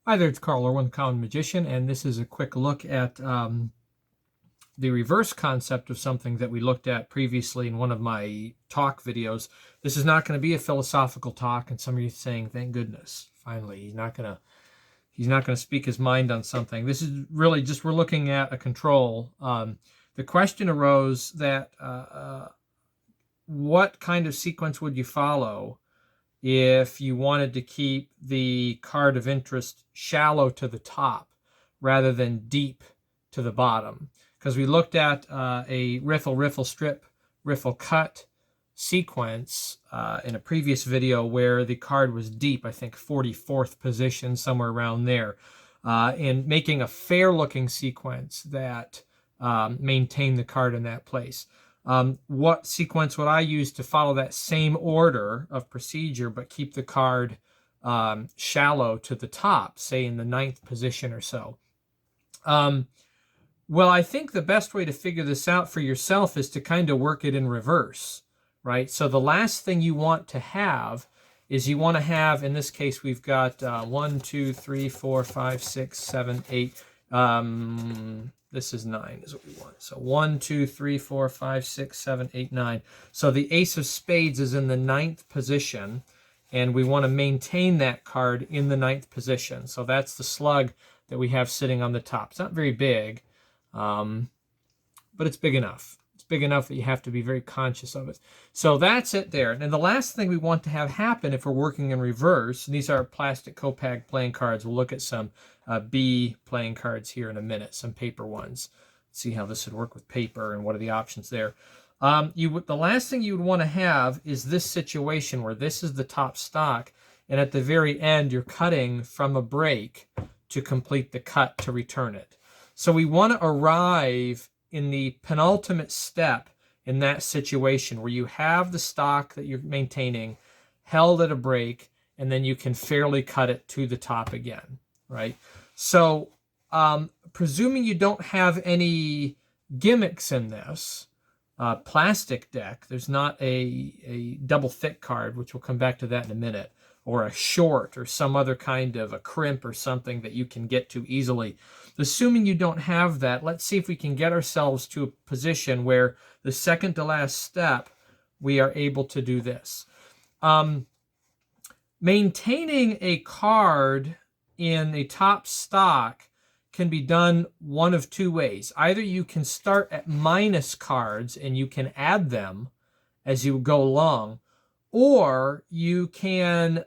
Hi there, it's Carl Irwin, the Common Magician, and this is a quick look at the reverse concept of something that we looked at previously in one of my talk videos. This is not going to be a philosophical talk, and some of you saying, "Thank goodness, finally, he's not going to speak his mind on something." This is really just we're looking at a control. The question arose that what kind of sequence would you follow if you wanted to keep the card of interest shallow to the top rather than deep to the bottom? Because we looked at a riffle, riffle, strip, riffle, cut sequence in a previous video where the card was deep, I think 44th position, somewhere around there, and making a fair looking sequence that maintained the card in that place. What sequence would I use to follow that same order of procedure but keep the card shallow to the top, say in the 9th position or so? Well, I think the best way to figure this out for yourself is to kind of work it in reverse, right? So the last thing you want to have is you want to have, in this case, we've got 1, 2, 3, 4, 5, 6, 7, 8. This is 9 is what we want. So 1, 2, 3, 4, 5, 6, 7, 8, 9. So the ace of spades is in the 9th position, and we want to maintain that card in the 9th position. So that's the slug that we have sitting on the top. It's not very big, but it's big enough. It's big enough that you have to be very conscious of it. So that's it there. And the last thing we want to have happen if we're working in reverse, and these are plastic Copag playing cards. We'll look at some B playing cards here in a minute, some paper ones. See how this would work with paper and what are the options there. The last thing you would want to have is this situation where this is the top stock, and at the very end you're cutting from a break to complete the cut to return it. So we want to arrive in the penultimate step in that situation where you have the stock that you're maintaining held at a break, and then you can fairly cut it to the top again, right? So presuming you don't have any gimmicks in this plastic deck, there's not a double thick card, which we'll come back to that in a minute, or a short or some other kind of a crimp or something that you can get to easily. Assuming you don't have that, let's see if we can get ourselves to a position where the second to last step, we are able to do this. Maintaining a card in a top stock can be done one of two ways. Either you can start at minus cards and you can add them as you go along, or you can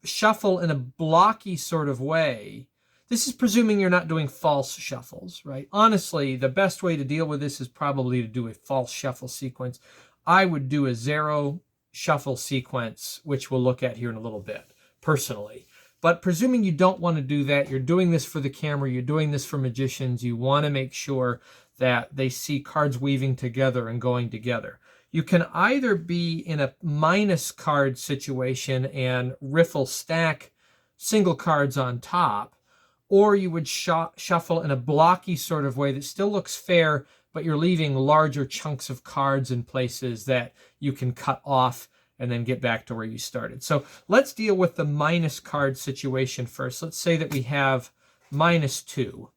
shuffle in a blocky sort of way. This is presuming you're not doing false shuffles, right? Honestly, the best way to deal with this is probably to do a false shuffle sequence. I would do a 0 shuffle sequence, which we'll look at here in a little bit, personally. But presuming you don't want to do that, you're doing this for the camera, you're doing this for magicians, you want to make sure that they see cards weaving together and going together. You can either be in a minus card situation and riffle stack single cards on top, or you would shuffle in a blocky sort of way that still looks fair, but you're leaving larger chunks of cards in places that you can cut off and then get back to where you started. So let's deal with the minus card situation first. Let's say that we have -2.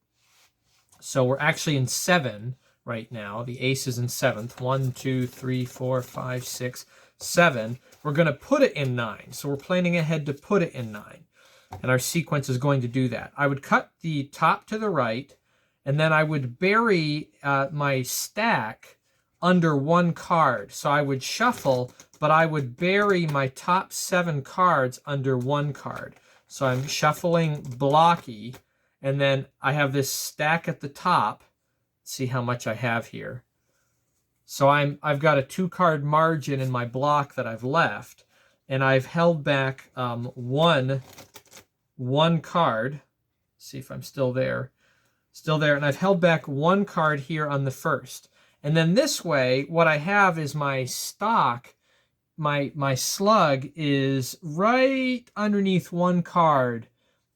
So we're actually in 7 right now. The ace is in 7th. 1, 2, 3, 4, 5, 6, 7. We're going to put it in 9. So we're planning ahead to put it in 9. And our sequence is going to do that. I would cut the top to the right, and then I would bury my stack under one card. So I would shuffle, but I would bury my top 7 cards under one card. So I'm shuffling blocky, and then I have this stack at the top. See how much I have here. So I've got a 2-card margin in my block that I've left, and I've held back one card. See if I'm still there. Still there. And I've held back 1 card here on the first. And then this way, what I have is my stock, my slug is right underneath 1 card,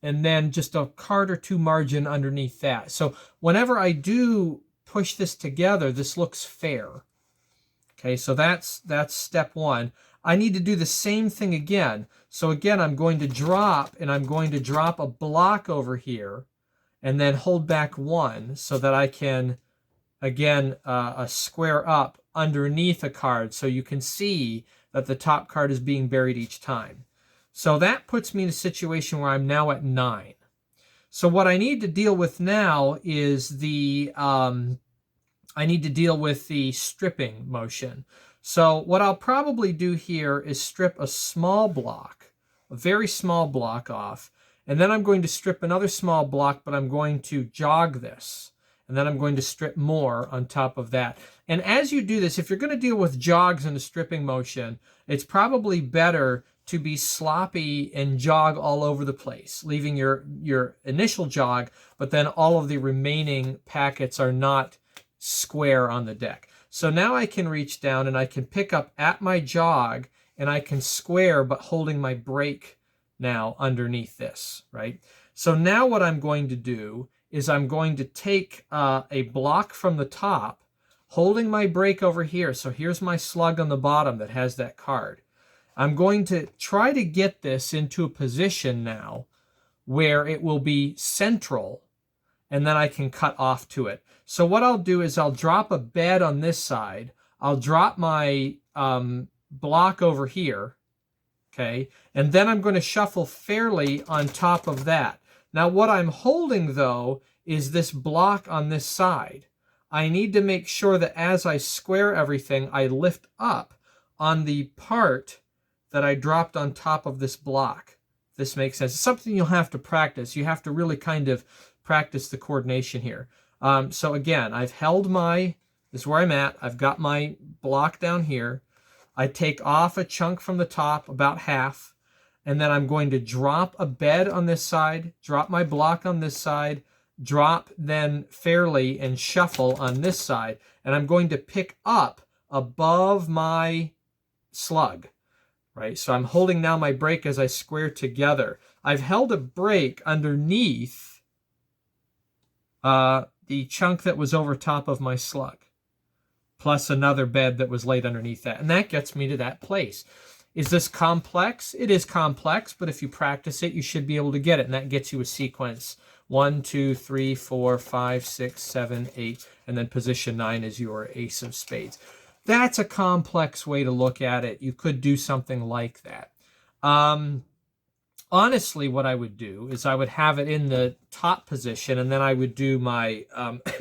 and then just a card or 2 margin underneath that. So whenever I do push this together, this looks fair. Okay, so that's step 1. I need to do the same thing again. So again, I'm going to drop, and I'm going to drop a block over here and then hold back 1 so that I can, again, square up underneath a card so you can see that the top card is being buried each time. So that puts me in a situation where I'm now at 9. So what I need to deal with now is the I need to deal with the stripping motion. So what I'll probably do here is strip a small block, a very small block off, and then I'm going to strip another small block, but I'm going to jog this. And then I'm going to strip more on top of that. And as you do this, if you're going to deal with jogs in a stripping motion, it's probably better to be sloppy and jog all over the place, leaving your initial jog, but then all of the remaining packets are not square on the deck. So now I can reach down and I can pick up at my jog and I can square, but holding my brake now underneath this, right? So now what I'm going to do is I'm going to take a block from the top, holding my brake over here. So here's my slug on the bottom that has that card. I'm going to try to get this into a position now where it will be central, and then I can cut off to it. So what I'll do is I'll drop a bed on this side. I'll drop my block over here, okay? And then I'm going to shuffle fairly on top of that. Now what I'm holding, though, is this block on this side. I need to make sure that as I square everything, I lift up on the part that I dropped on top of this block. This makes sense. It's something you'll have to practice. You have to really kind of practice the coordination here. So again, I've held this is where I'm at. I've got my block down here. I take off a chunk from the top, about half, and then I'm going to drop a bed on this side, drop my block on this side, drop then fairly and shuffle on this side, and I'm going to pick up above my slug, right? So I'm holding now my brake as I square together. I've held a brake underneath the chunk that was over top of my slug, plus another bed that was laid underneath that. And that gets me to that place. Is this complex? It is complex, but if you practice it, you should be able to get it. And that gets you a sequence. 1, 2, 3, 4, 5, 6, 7, 8, and then position 9 is your ace of spades. That's a complex way to look at it. You could do something like that. Honestly, what I would do is I would have it in the top position, and then I would do my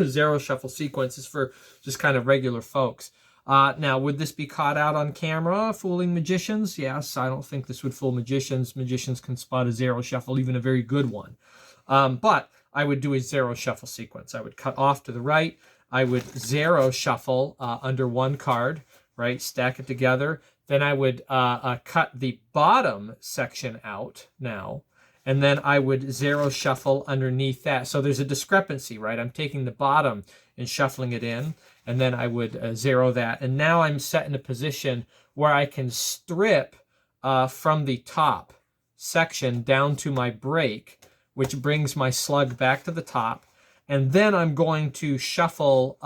zero shuffle sequences for just kind of regular folks. Now, would this be caught out on camera, fooling magicians? Yes, I don't think this would fool magicians. Magicians can spot a zero shuffle, even a very good one. But I would do a zero shuffle sequence. I would cut off to the right. I would zero shuffle under one card, right? Stack it together. Then I would cut the bottom section out now, and then I would zero shuffle underneath that. So there's a discrepancy, right? I'm taking the bottom and shuffling it in, and then I would zero that. And now I'm set in a position where I can strip from the top section down to my brake, which brings my slug back to the top. And then I'm going to shuffle.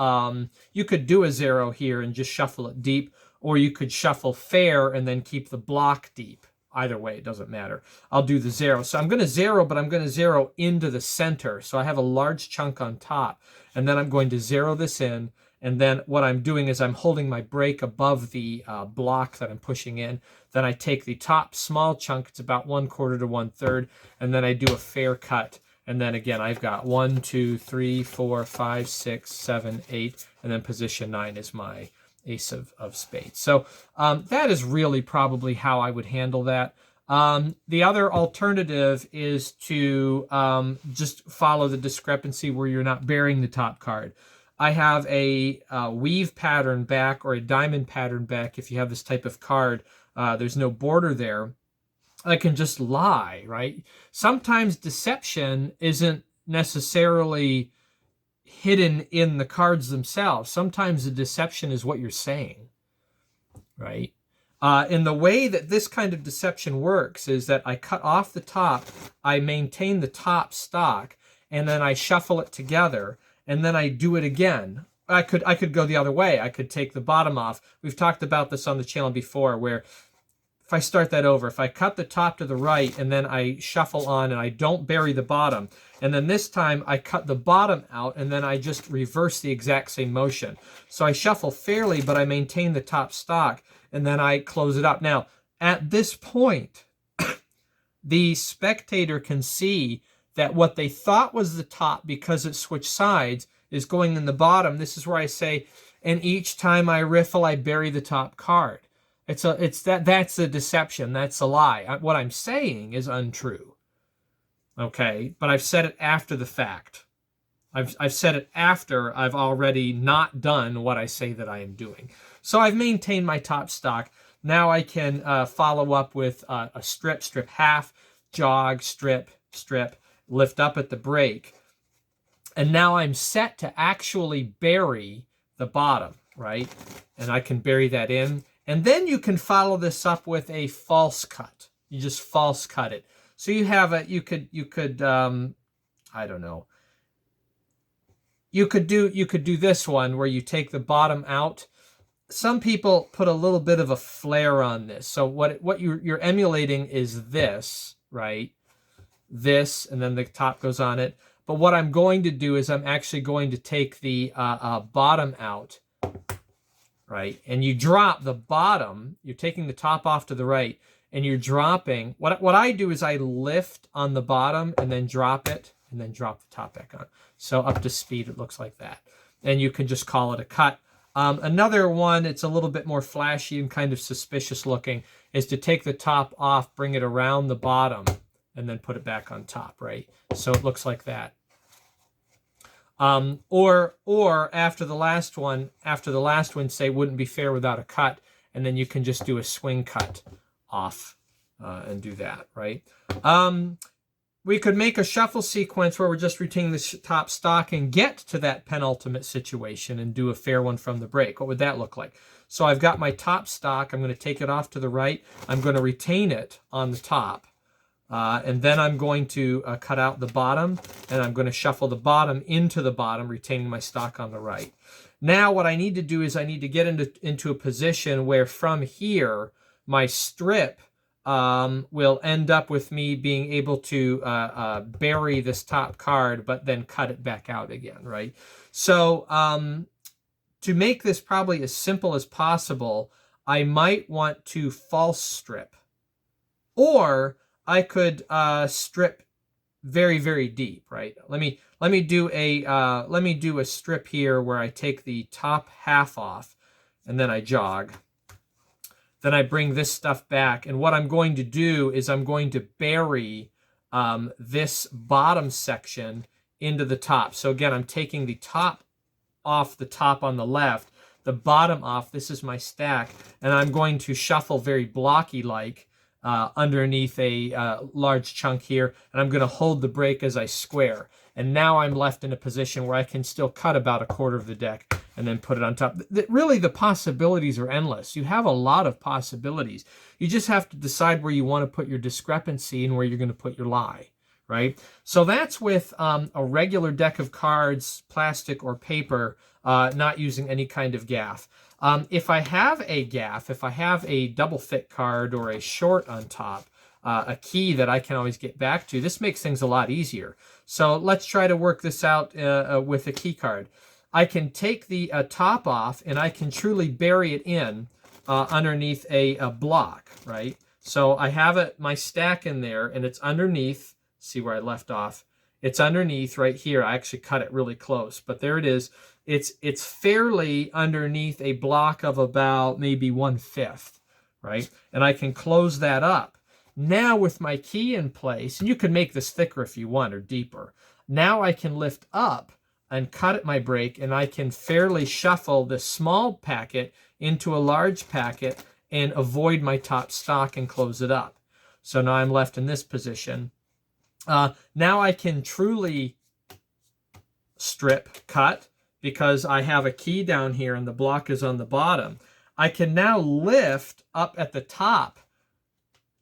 You could do a zero here and just shuffle it deep, or you could shuffle fair and then keep the block deep. Either way, it doesn't matter. I'll do the zero. So I'm going to zero, but I'm going to zero into the center. So I have a large chunk on top. And then I'm going to zero this in. And then what I'm doing is I'm holding my brake above the block that I'm pushing in. Then I take the top small chunk. It's about 1/4 to 1/3. And then I do a fair cut. And then again, I've got 1, 2, 3, 4, 5, 6, 7, 8. And then position 9 is my ace of spades. So that is really probably how I would handle that. The other alternative is to just follow the discrepancy where you're not burying the top card. I have a weave pattern back or a diamond pattern back. If you have this type of card, there's no border there. I can just lie, right? Sometimes deception isn't necessarily hidden in the cards themselves. Sometimes the deception is what you're saying, right? And the way that this kind of deception works is that I cut off the top, I maintain the top stock, and then I shuffle it together, and then I do it again. I could go the other way. I could take the bottom off. We've talked about this on the channel before, where if I start that over, if I cut the top to the right and then I shuffle on and I don't bury the bottom, and then this time I cut the bottom out and then I just reverse the exact same motion. So I shuffle fairly, but I maintain the top stock and then I close it up. Now, at this point, the spectator can see that what they thought was the top, because it switched sides, is going in the bottom. This is where I say, and each time I riffle, I bury the top card. That's a deception. That's a lie. What I'm saying is untrue. Okay, but I've said it after the fact. I've said it after I've already not done what I say that I am doing. So I've maintained my top stock. Now I can follow up with a strip, strip half, jog, strip, strip, lift up at the break. And now I'm set to actually bury the bottom, right? And I can bury that in. And then you can follow this up with a false cut. You just false cut it. So you have a, you could I don't know. You could do this one where you take the bottom out. Some people put a little bit of a flare on this. So what you're emulating is this, right? This, and then the top goes on it. But what I'm going to do is I'm actually going to take the bottom out, right? And you drop the bottom. You're taking the top off to the right, and you're dropping. What I do is I lift on the bottom and then drop it, and then drop the top back on. So up to speed, it looks like that. And you can just call it a cut. Another one, it's a little bit more flashy and kind of suspicious looking, is to take the top off, bring it around the bottom, and then put it back on top, right? So it looks like that. Or after the last one, say wouldn't be fair without a cut, and then you can just do a swing cut off and do that, right? We could make a shuffle sequence where we're just retaining the top stock and get to that penultimate situation and do a fair one from the break. What would that look like? So I've got my top stock. I'm going to take it off to the right. I'm going to retain it on the top. And then I'm going to cut out the bottom, and I'm going to shuffle the bottom into the bottom, retaining my stock on the right. Now what I need to do is I need to get into a position where from here, my strip will end up with me being able to bury this top card, but then cut it back out again, right? So to make this probably as simple as possible, I might want to false strip, or I could strip very, very deep, right? Let me do a strip here where I take the top half off, and then I jog. Then I bring this stuff back, and what I'm going to do is I'm going to bury this bottom section into the top. So again, I'm taking the top off the top on the left, the bottom off. This is my stack, and I'm going to shuffle very blocky-like underneath a large chunk here, and I'm going to hold the break as I square. And now I'm left in a position where I can still cut about a quarter of the deck and then put it on top. Really, the possibilities are endless. You have a lot of possibilities. You just have to decide where you want to put your discrepancy and where you're going to put your lie, right? So that's with a regular deck of cards, plastic or paper, not using any kind of gaff. If I have a gaff, if I have a double thick card or a short on top, a key that I can always get back to, this makes things a lot easier. So let's try to work this out with a key card. I can take the top off, and I can truly bury it in underneath a block, right? So I have my stack in there, and it's underneath. See where I left off? It's underneath right here. I actually cut it really close, but there it is. It's fairly underneath a block of about maybe 1/5, right? And I can close that up. Now with my key in place, and you can make this thicker if you want or deeper. Now I can lift up and cut at my break, and I can fairly shuffle this small packet into a large packet and avoid my top stock and close it up. So now I'm left in this position. Now I can truly strip cut because I have a key down here and the block is on the bottom. I can now lift up at the top,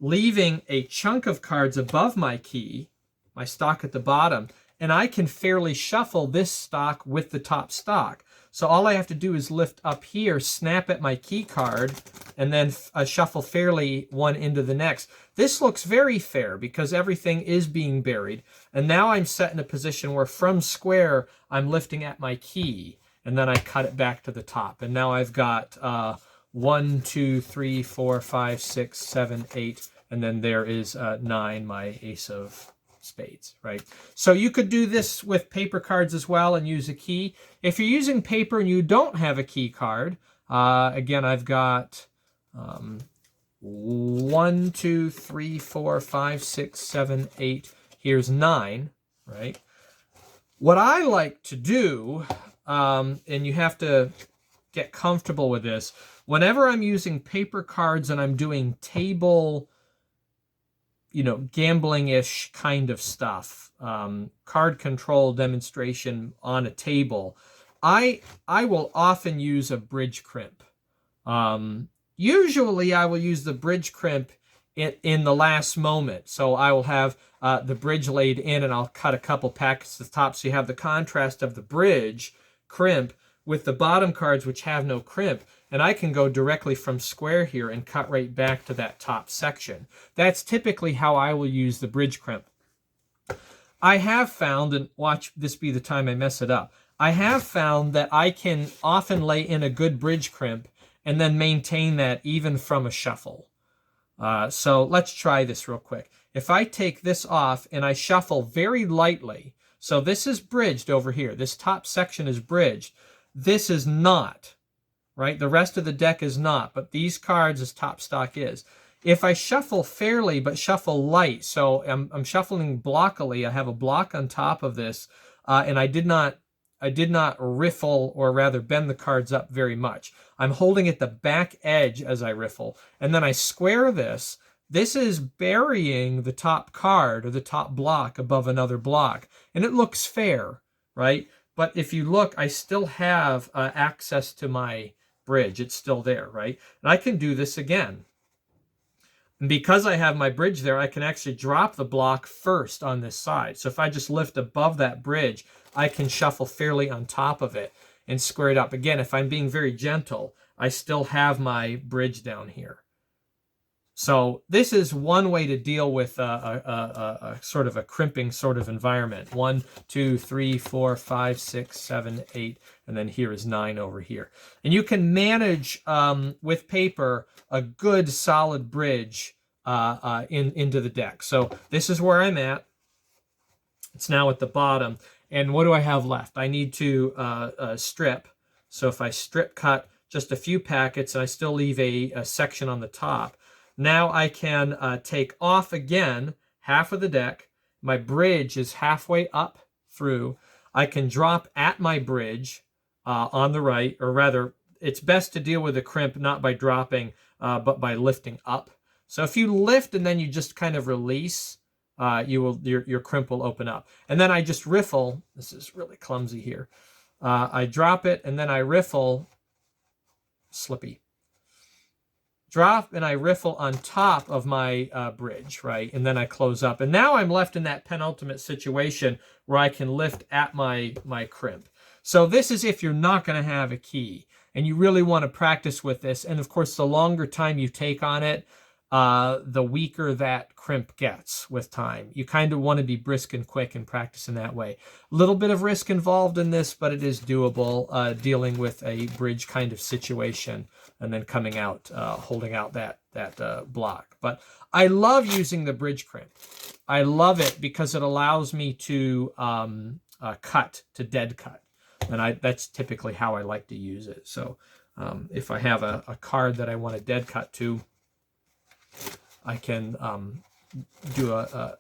leaving a chunk of cards above my key, my stock at the bottom, and I can fairly shuffle this stock with the top stock. So all I have to do is lift up here, snap at my key card, and then shuffle fairly one into the next. This looks very fair because everything is being buried. And now I'm set in a position where from square, I'm lifting at my key, and then I cut it back to the top. And now I've got 1, 2, 3, 4, 5, 6, 7, 8, and then there is 9, my ace of spades, right? So you could do this with paper cards as well and use a key. If you're using paper and you don't have a key card, again, I've got 1, 2, 3, 4, 5, 6, 7, 8. Here's 9, right? What I like to do, and you have to get comfortable with this, whenever I'm using paper cards and I'm doing table, gambling-ish kind of stuff, card control demonstration on a table, I will often use a bridge crimp. Usually I will use the bridge crimp in the last moment. So I will have the bridge laid in, and I'll cut a couple packets to the top, so you have the contrast of the bridge crimp with the bottom cards which have no crimp. And I can go directly from square here and cut right back to that top section. That's typically how I will use the bridge crimp. I have found, and watch this be the time I mess it up, I have found that I can often lay in a good bridge crimp and then maintain that even from a shuffle. So let's try this real quick. If I take this off and I shuffle very lightly, so this is bridged over here, this top section is bridged, this is not. Right? The rest of the deck is not, but these cards, as top stock is. If I shuffle fairly, but shuffle light, so I'm shuffling blockily, I have a block on top of this, and I did not riffle, or rather bend the cards up very much. I'm holding at the back edge as I riffle, and then I square this. This is burying the top card or the top block above another block, and it looks fair, right? But if you look, I still have access to my bridge. It's still there, right? And I can do this again. And because I have my bridge there, I can actually drop the block first on this side. So if I just lift above that bridge, I can shuffle fairly on top of it and square it up. Again, if I'm being very gentle, I still have my bridge down here. So this is one way to deal with a sort of a crimping sort of environment. 1, 2, 3, 4, 5, 6, 7, 8, and then here is 9 over here. And you can manage with paper a good solid bridge into the deck. So this is where I'm at. It's now at the bottom. And what do I have left? I need to strip. So if I strip cut just a few packets, and I still leave a section on the top, now I can take off again half of the deck. My bridge is halfway up through. I can drop at my bridge on the right, or rather, it's best to deal with a crimp not by dropping, but by lifting up. So if you lift and then you just kind of release, your crimp will open up. And then I just riffle. This is really clumsy here. I drop it and then I riffle. Slippy. Drop and I riffle on top of my bridge, right? And then I close up. And now I'm left in that penultimate situation where I can lift at my crimp. So this is if you're not going to have a key and you really want to practice with this. And of course, the longer time you take on it, the weaker that crimp gets with time. You kind of want to be brisk and quick and practice in that way. A little bit of risk involved in this, but it is doable, dealing with a bridge kind of situation and then coming out, holding out that block. But I love using the bridge crimp. I love it because it allows me to cut, to dead cut. And that's typically how I like to use it. So if I have a card that I want to dead cut to, I can do a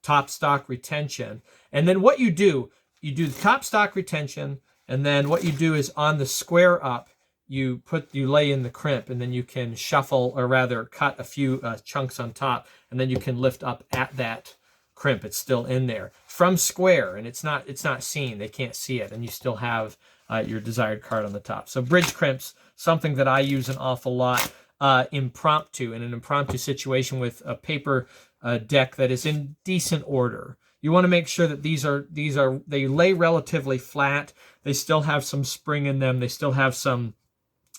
top stock retention. And then what you do the top stock retention, and then what you do is on the square up, you lay in the crimp, and then you can shuffle, or rather cut a few chunks on top, and then you can lift up at that crimp. It's still in there from square, and it's not seen. They can't see it, and you still have your desired card on the top. So bridge crimps, something that I use an awful lot. Impromptu, in an impromptu situation with a paper a deck that is in decent order. You want to make sure that they lay relatively flat. They still have some spring in them. They still have some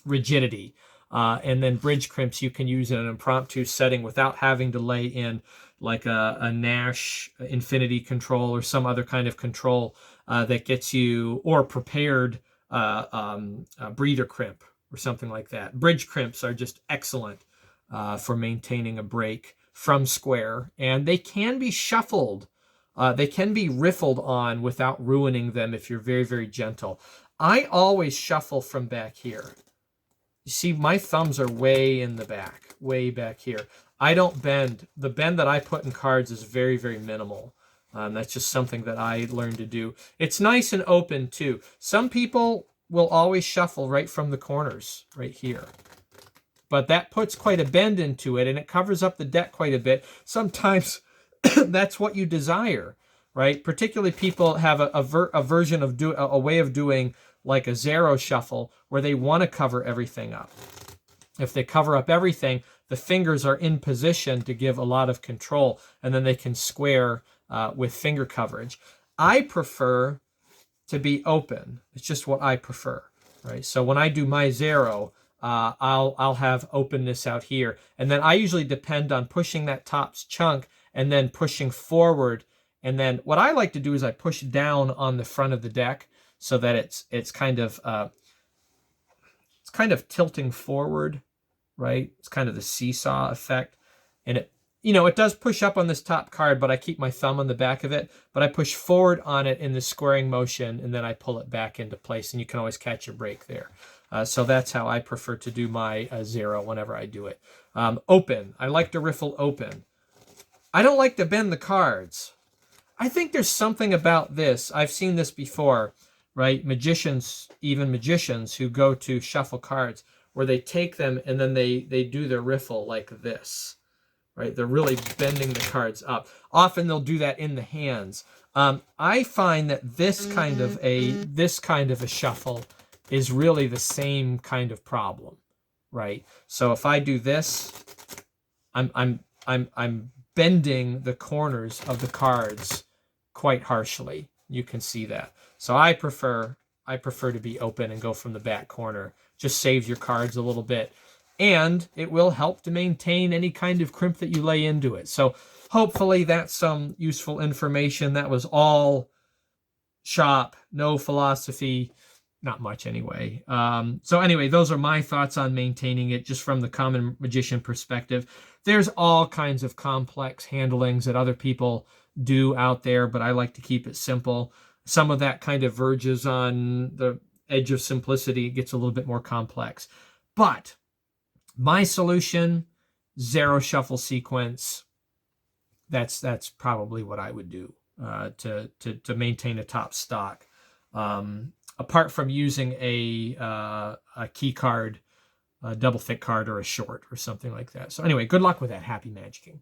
rigidity. And then bridge crimps you can use in an impromptu setting without having to lay in like a Nash infinity control or some other kind of control that gets you, or prepared breather crimp or something like that. Bridge crimps are just excellent for maintaining a break from square, and they can be shuffled. They can be riffled on without ruining them if you're very, very gentle. I always shuffle from back here. You see, my thumbs are way in the back, way back here. I don't bend. The bend that I put in cards is very, very minimal. That's just something that I learned to do. It's nice and open, too. Some people will always shuffle right from the corners, right here. But that puts quite a bend into it, and it covers up the deck quite a bit. Sometimes that's what you desire, right? Particularly people have a version of a way of doing like a zero shuffle where they want to cover everything up. If they cover up everything, the fingers are in position to give a lot of control, and then they can square with finger coverage. I prefer to be open. It's just what I prefer, right? So when I do my zero, I'll have openness out here, and then I usually depend on pushing that top chunk and then pushing forward. And then what I like to do is I push down on the front of the deck so that it's kind of tilting forward, right? It's kind of the seesaw effect, and it does push up on this top card, but I keep my thumb on the back of it. But I push forward on it in the squaring motion, and then I pull it back into place, and you can always catch a break there. So that's how I prefer to do my zero whenever I do it. Open. I like to riffle open. I don't like to bend the cards. I think there's something about this. I've seen this before, right? Magicians, even magicians who go to shuffle cards, where they take them and then they do their riffle like this, right? They're really bending the cards up. Often they'll do that in the hands. I find that this kind of a shuffle is really the same kind of problem, right? So if I do this, I'm bending the corners of the cards quite harshly. You can see that. So I prefer to be open and go from the back corner. Just saves your cards a little bit, and it will help to maintain any kind of crimp that you lay into it. So hopefully that's some useful information. That was all shop, no philosophy, not much anyway. So anyway, those are my thoughts on maintaining it just from the common magician perspective. There's all kinds of complex handlings that other people do out there, but I like to keep it simple. Some of that kind of verges on the edge of simplicity. It gets a little bit more complex. But my solution, zero shuffle sequence, that's probably what I would do to maintain a top stock. Apart from using a key card, a double thick card, or a short or something like that. So anyway, good luck with that. Happy magicking.